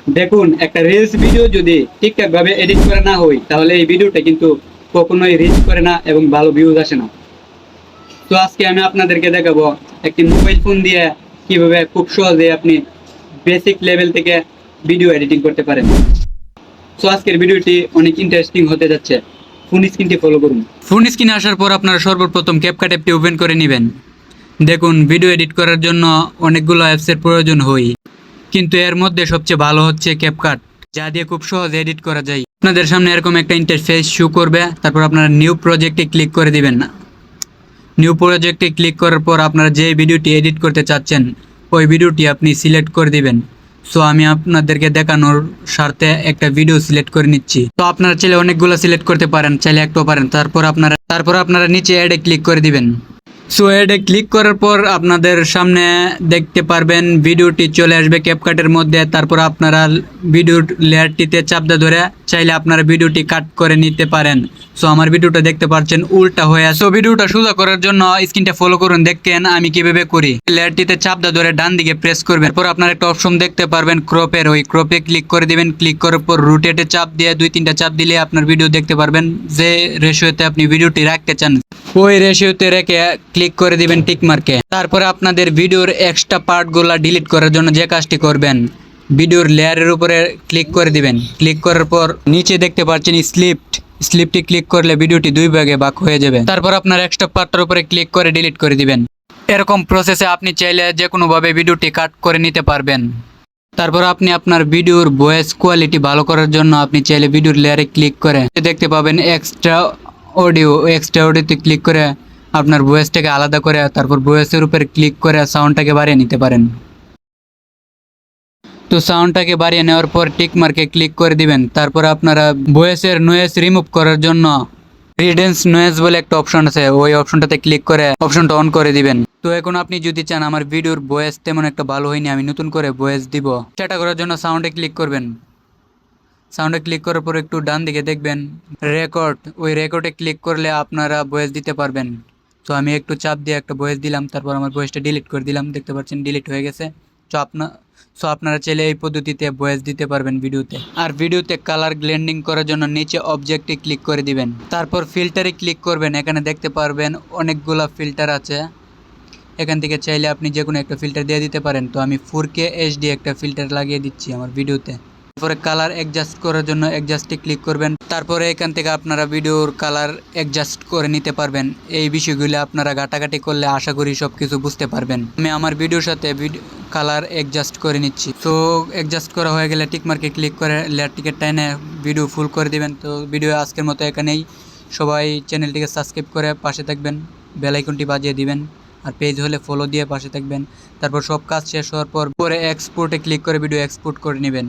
দেখুন, একটা reels video যদি ঠিকঠাক ভাবে এডিট করে না হয় তাহলে এই ভিডিওটা কিন্তু কখনোই রিচ করে না এবং ভালো ভিউজ আসে না। তো আজকে আমি আপনাদেরকে দেখাবো একটি মোবাইল ফোন দিয়ে কিভাবে খুব সহজে আপনি বেসিক লেভেল থেকে ভিডিও এডিটিং করতে পারেন। তো আজকের ভিডিওটি অনেক ইন্টারেস্টিং হতে যাচ্ছে। ফোন স্ক্রিনটি ফলো করুন। ফোন স্ক্রিনে আসার পর আপনারা সর্বপ্রথম ক্যাপকাট অ্যাপটি ওপেন করে নেবেন। দেখুন, ভিডিও এডিট করার জন্য অনেকগুলো অ্যাপসের প্রয়োজন হয়, কিন্তু এর মধ্যে সবচেয়ে ভালো হচ্ছে ক্যাপকাট, যা দিয়ে খুব সহজে এডিট করা যায়। আপনাদের সামনে এরকম একটা ইন্টারফেস শো করবে, তারপর আপনারা নিউ প্রজেক্টে ক্লিক করে দিবেন। নিউ প্রজেক্টে ক্লিক করার পর আপনারা যে ভিডিওটি এডিট করতে চাচ্ছেন ওই ভিডিওটি আপনি সিলেক্ট করে দিবেন। সো আমি আপনাদেরকে দেখানোর স্বার্থে একটা ভিডিও সিলেক্ট করে নিচ্ছি। তো আপনারা চাইলে অনেকগুলো সিলেক্ট করতে পারেন, চাইলে একটাও পারেন। তারপর আপনারা নিচে অ্যাডে ক্লিক করে দিবেন। সো অ্যাডে ক্লিক করার পর আপনাদের সামনে দেখতে পারবেন ভিডিওটি চলে আসবে ক্যাপকাটের মধ্যে। তারপর আপনারা ভিডিওর লেয়ারটিতে চাপ ধরে চাইলে আপনারা ভিডিওটি কাট করে নিতে পারেন। সো আমার ভিডিওটা দেখতে পাচ্ছেন উল্টা হয়ে আছে। সো ভিডিওটা সোজা করার জন্য স্ক্রিনটা ফলো করুন, দেখেন আমি কিভাবে করি। লেয়ারটিতে চাপ ধরে ডান দিকে প্রেস করবেন, এরপর আপনারা একটা অপশন দেখতে পারবেন ক্রপের, ওই ক্রপে ক্লিক করে দিবেন। ক্লিক করার পর রোটেটে চাপ দিয়ে 2-3টা চাপ দিলে আপনার ভিডিও দেখতে পারবেন। যে রেশিওতে আপনি ভিডিওটি রাখতে চান ওই রেশিওতে রেখে ক্লিক করে দিবেন টিক মার্কে। তারপরে আপনাদের ভিডিওর এক্সট্রা পার্টগুলো ডিলিট করার জন্য যে কাজটি করবেন, ভিডিওর লেয়ারের উপরে ক্লিক করে দিবেন। ক্লিক করার পর নিচে দেখতে পাচ্ছেন স্লিপটি ক্লিক করলে ভিডিওটি 2 ভাগে ভাগ হয়ে যাবে। তারপর আপনার এক্সট্রা পার্টের উপরে ক্লিক করে ডিলিট করে দিবেন। এরকম প্রসেসে আপনি চাইলে যে কোনোভাবে ভিডিওটি কাট করে নিতে পারবেন। তারপর আপনি আপনার ভিডিওর ভয়েস কোয়ালিটি ভালো করার জন্য আপনি চাইলে ভিডিওর লেয়ারে ক্লিক করে দেখতে পাবেন এক্সট্রা অডিওতে ক্লিক করে আপনার ভয়েসটাকে আলাদা করে তারপর ভয়েসের উপরে ক্লিক করে সাউন্ডটাকে বাড়িয়ে নিতে পারেন। তো সাউন্ডটাকে বাড়িয়ে নেওয়ার পর টিক মার্কে ক্লিক করে দিবেন। তারপর আপনারা ভয়েসের নয়েজ রিমুভ করার জন্য রিডেন্স নয়েজ বলে একটা অপশন আছে, ওই অপশনটাতে ক্লিক করে অপশনটা অন করে দিবেন। তো এখন আপনি যদি চান আমার ভিডিওর ভয়েস তেমন একটা ভালো হয়নি, আমি নতুন করে ভয়েস দিব, সেটা করার জন্য সাউন্ডে ক্লিক করবেন। সাউন্ডে ক্লিক করার পর একটু ডান দিকে দেখবেন রেকর্ড, ওই রেকর্ডে ক্লিক করলে আপনারা ভয়েস দিতে পারবেন। তো আমি একটু চাপ দিয়ে একটা ভয়েস দিলাম, তারপর আমার ভয়েসটা ডিলিট করে দিলাম। দেখতে পাচ্ছেন ডিলিট হয়ে গেছে। আপনারা চাইলে এই পদ্ধতিতে ভয়েস দিতে পারবেন ভিডিওতে। আর ভিডিওতে কালার ব্লেন্ডিং করার জন্য নিচে অবজেক্টে ক্লিক করে দিবেন। তারপর ফিল্টারে ক্লিক করবেন। এখানে দেখতে পারবেন অনেকগুলো ফিল্টার আছে, এখান থেকে চাইলে আপনি যে কোনো একটা ফিল্টার দিয়ে দিতে পারেন। তো আমি 4K HD একটা ফিল্টার লাগিয়ে দিচ্ছি আমার ভিডিওতে। তারপরে কালার অ্যাডজাস্ট করার জন্য অ্যাডজাস্টে ক্লিক করবেন। তারপরে এখান থেকে আপনারা ভিডিওর কালার অ্যাডজাস্ট করে নিতে পারবেন। এই বিষয়গুলো আপনারা ঘাটাঘাটি করলে আশা করি সব কিছু বুঝতে পারবেন। আমি আমার ভিডিওর সাথে কালার অ্যাডজাস্ট করে নিচ্ছি। তো অ্যাডজাস্ট করা হয়ে গেলে টিক মার্কে ক্লিক করে লেয়ারটিকে টেনে ভিডিও ফুল করে দিবেন। তো ভিডিও আজকের মতো এখানেই। সবাই চ্যানেলটিকে সাবস্ক্রাইব করে পাশে থাকবেন, বেল আইকনটি বাজিয়ে দিবেন, আর পেজ হলে ফলো দিয়ে পাশে থাকবেন। তারপর সব কাজ শেষ হওয়ার পর এক্সপোর্টে ক্লিক করে ভিডিও এক্সপোর্ট করে নেবেন।